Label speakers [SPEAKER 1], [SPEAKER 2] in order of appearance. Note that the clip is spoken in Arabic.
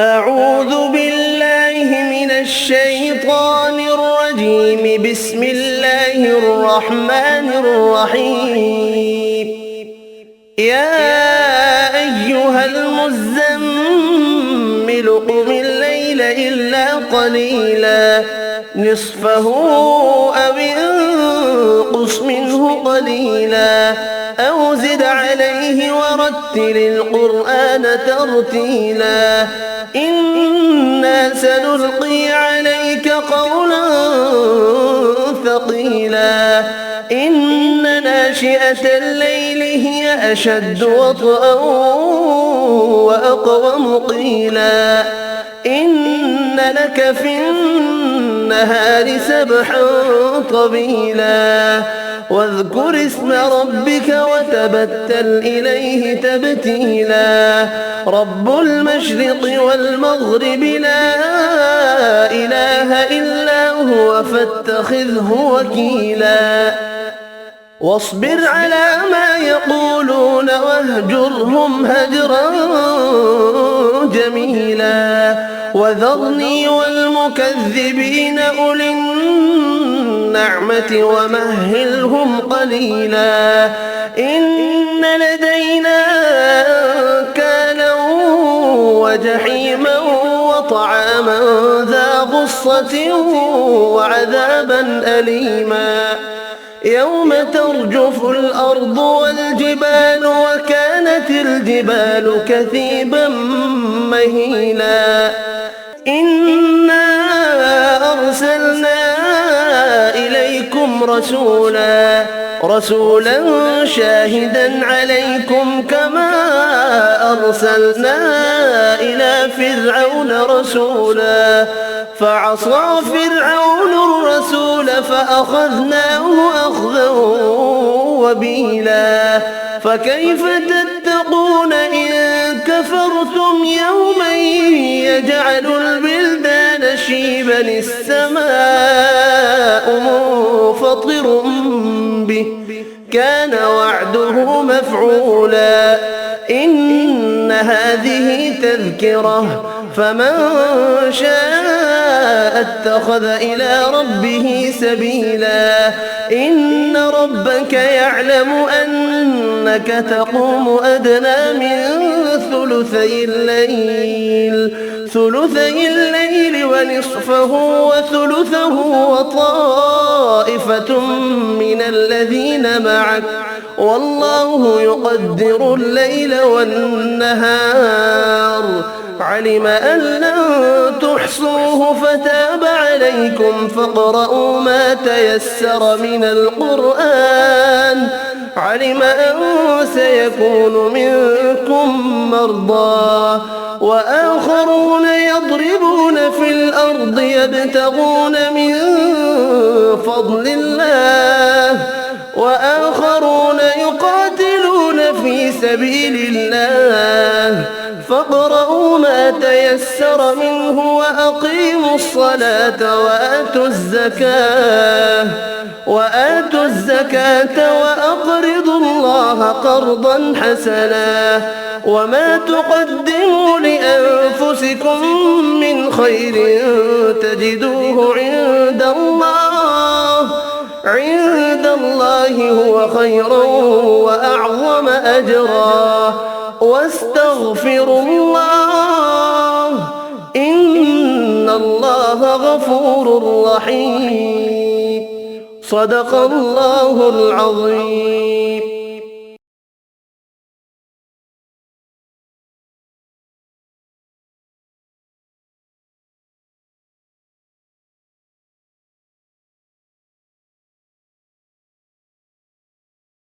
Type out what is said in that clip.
[SPEAKER 1] أعوذ بالله من الشيطان الرجيم. بسم الله الرحمن الرحيم. يا أيها المزمل قم الليل إلا قليلا نصفه أو انقص منه قليلا أو زد عليه ورتل القرآن ترتيلا إنا سنلقي عليك قولا ثقيلا إن ناشئة الليل هي أشد وطئا وأقوم قيلا إن لك في النهار سبحا طويلا واذكر اسم ربك وتبتل إليه تبتيلا رب المشرق والمغرب لا إله إلا هو فاتخذه وكيلا واصبر على ما يقولون واهجرهم هجرا جميلا وذرني والمكذبين أولي النعمة ومهلهم قليلا إن لدينا أنكالا وجحيما وطعاما ذا غصة وعذابا أليما يوم ترجف الأرض والجبال وكانت الجبال كثيبا مهيلا إنا أرسلنا إليكم رسولا شاهدا عليكم كما أرسلنا إلى فرعون رسولا فعصى فرعون الرسول فأخذناه أخذا وبيلا فكيف تتقون إن كفرتم يوما يجعل البلدان شيبا السماء منفطر به كان وعده مفعولا إن هذه تذكرة فمن شاء اتخذ إلى ربه سبيلا إن ربك يعلم أنك تقوم أدنى من ثلثي الليل ونصفه وثلثه وطائفة من الذين معك والله يقدر الليل والنهار علم أن لن تحصوه فتاب عليكم فاقرؤوا ما تيسر من القرآن علم أن سيكون منكم مرضى وآخرون يضربون في الأرض يبتغون من فضل الله وآخرون يقاتلون في سبيل الله فاقرؤوا ما تيسر منه وأقيموا الصلاة وآتوا الزكاة وأقرضوا الله قرضا حسنا وما تقدموا لأنفسكم من خير تجدوه عند الله هو خيرا وأعظم أجرا واستغفروا الله إن الله غفور رحيم صدق الله العظيم.